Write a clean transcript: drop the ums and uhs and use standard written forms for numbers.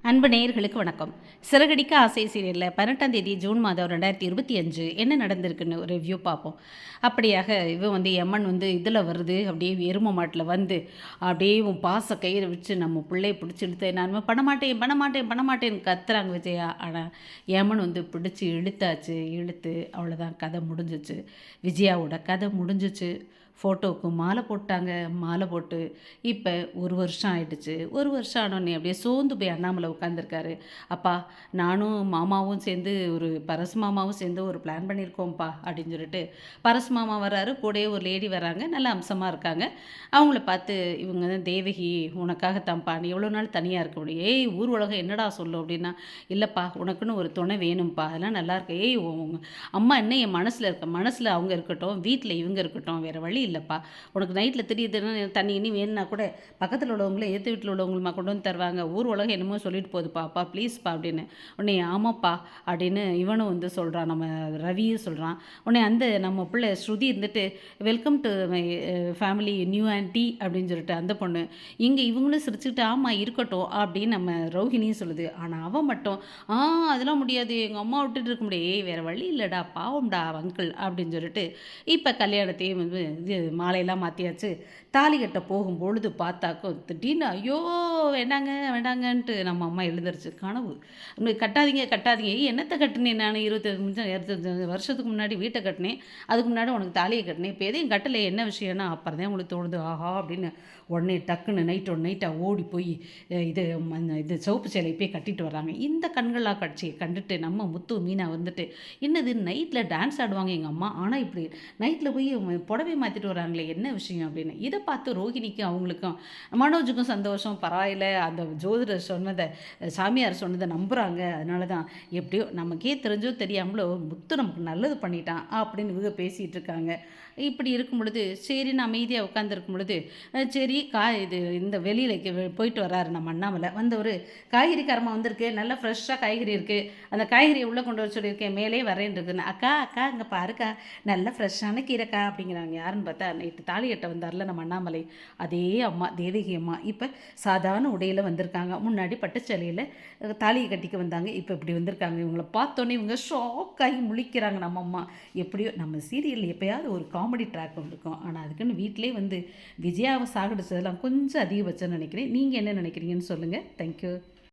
அன்பு நேயர்களுக்கு வணக்கம். சிறகடிக்க ஆசை சீரியலில் 18ஆம் தேதி ஜூன் மாதம் 2025 என்ன நடந்திருக்குன்னு ஒரு ரிவ்யூ பார்ப்போம். அப்படியாக இவன் எம்மன் இதில் வருது, அப்படியே எரும மாட்டில் வந்து அப்படியே உன் பாச கயிறு வச்சு நம்ம பிள்ளைய பிடிச்சி இழுத்து நான் பண்ணமாட்டேன் பண்ணமாட்டேன் பண்ணமாட்டேன்னு கத்துறாங்க விஜயா. ஆனால் எம்மன் பிடிச்சி இழுத்தாச்சு. இழுத்து அவ்வளோதான், கதை முடிஞ்சிச்சு. விஜயாவோட கதை முடிஞ்சிச்சு. ஃபோட்டோவுக்கு மாலை போட்டாங்க. மாலை போட்டு இப்போ 1 வருஷம் ஆயிடுச்சு. 1 வருஷம் ஆனோடனே அப்படியே சோர்ந்து போய் அண்ணாமலை உட்காந்துருக்காரு. அப்பா, நானும் மாமாவும் சேர்ந்து பரசு மாமாவும் சேர்ந்து ஒரு பிளான் பண்ணியிருக்கோம்ப்பா அப்படின்னு சொல்லிட்டு பரசு மாமா வர்றாரு. கூடயே ஒரு லேடி வராங்க, நல்ல அம்சமாக இருக்காங்க. அவங்கள பார்த்து இவங்க தான் தேவகி, உனக்காகத்தான்ப்பா, நீ எவ்வளோ நாள் தனியாக இருக்க முடியும்? ஏய், ஊர் உலகம் என்னடா சொல்லும் அப்படின்னா, இல்லைப்பா உனக்குன்னு ஒரு துணை வேணும்ப்பா, அதெல்லாம் நல்லா இருக்கு. ஏய், அம்மா என்ன என் மனசில் இருக்க, மனசில் அவங்க இருக்கட்டும், வீட்டில் இவங்க இருக்கட்டும், வேறு வழி இல்லைப்பா. உனக்கு நைட்டில் தெரியுதுன்னா தண்ணி இனி வேணும்னா கூட பக்கத்தில் உள்ளவங்களே எதிர்த்து வீட்டில் உள்ளவங்களுமா கொண்டு வந்து தருவாங்க. ஊர் உலகம் என்னமோ சொல்லிட்டு போகுதுப்பா, அப்பா ப்ளீஸ்ப்பா அப்படின்னு. உடனே ஆமாப்பா அப்படின்னு இவனும் சொல்கிறான், நம்ம ரவியும் சொல்கிறான். உடனே நம்ம பிள்ளை Shruti welcome to my family new aunty அப்படின்னு சொல்லிட்டு அந்த பொண்ணு இங்கே இவங்களும் சிரிச்சுக்கிட்டு ஆமாம் இருக்கட்டும் அப்படின்னு நம்ம ரோஹிணியும் சொல்லுது. ஆனால் அவன் மட்டும் அதெல்லாம் முடியாது, எங்கள் அம்மா விட்டுட்டு இருக்க முடியாது, வேறு வழி இல்லைடா, பாவம்டா அங்கிள் அப்படின்னு சொல்லிட்டு இப்போ கல்யாணத்தையும் இது மாலையெல்லாம் மாற்றியாச்சு. தாலி கட்ட போகும்பொழுது பார்த்தாக்கும் திடீர்னு ஐயோ வேண்டாங்க வேண்டாங்கன்ட்டு நம்ம அம்மா எழுந்திருச்சு. கனவு கட்டாதீங்க கட்டாதீங்க, என்னத்தை கட்டினேன் நான் 25 வருஷத்துக்கு முன்னாடி வீட்டை கட்டினேன், அதுக்கு முன்னாடி உனக்கு தாலியை கட்டினேன், இப்போ எதையும் கட்டலை, என்ன விஷயம்னா அப்புறம் தான் உங்களுக்கு தோணுது ஆஹா அப்படின்னு. உடனே டக்குன்னு நைட்டாக ஓடி போய் இது சிவப்பு சேலை போய் கட்டிட்டு வர்றாங்க. இந்த கண்களா காட்சியை கண்டுட்டு நம்ம முத்து மீனா என்னது நைட்டில் டான்ஸ் ஆடுவாங்க எங்கள் அம்மா, ஆனால் இப்படி நைட்டில் போய் புடவை மாற்றிட்டு வராங்களே, என்ன விஷயம் அப்படின்னு. இதை பார்த்து ரோஹிணிக்கும் அவங்களுக்கும் மனோஜுக்கும் சந்தோஷம். பரவாயில்ல, அந்த ஜோதிடர் சொன்னதை, சாமியார் சொன்னதை நம்புகிறாங்க. அதனால தான் எப்படியோ நமக்கே தெரிஞ்சோ தெரியாமலோ முத்து நமக்கு நல்லது பண்ணிட்டான் அப்படின்னு இவங்க பேசிகிட்டு இருக்காங்க. இப்படி இருக்கும் பொழுது சரின்னு அமைதியாக உட்காந்துருக்கும் பொழுது சரி இந்த வெளியில் போயிட்டு வர்றாரு நம்ம அண்ணாமலை. ஒரு காய்கறிக்காரமாக வந்திருக்கு, நல்லா ஃப்ரெஷ்ஷாக காய்கறி இருக்குது, அந்த காய்கறியை உள்ளே கொண்டு வர சொல்லியிருக்கேன், மேலே வரேன் இருக்குன்னு. அக்கா அக்கா இங்கே பாருக்கா, நல்ல ஃப்ரெஷ்ஷான கீரைக்கா அப்படிங்கிறாங்க. யாருன்னு பார்த்தா நைட்டு தாலி கட்ட வந்தார்ல நம்ம அண்ணாமலை, அதே அம்மா தேவகி அம்மா இப்போ சாதாரண உடையில் வந்திருக்காங்க. முன்னாடி பட்டுச்சேலையில் தாலியை கட்டிக்க வந்தாங்க, இப்போ இப்படி வந்திருக்காங்க. இவங்களை பார்த்தோன்னே இவங்க ஷாக்காகி முழிக்கிறாங்க நம்ம அம்மா. எப்படியோ நம்ம சீரியல் எப்போயாவது ஒரு காமெடி ட்ராக் இருக்கும், ஆனால் அதுக்குன்னு வீட்டிலே விஜயாவை சாகடிச்சதெல்லாம் கொஞ்சம் அதிகபட்சம்னு நினைக்கிறேன். நீங்கள் என்ன நினைக்கிறீங்கன்னு சொல்லுங்கள். தேங்க்யூ.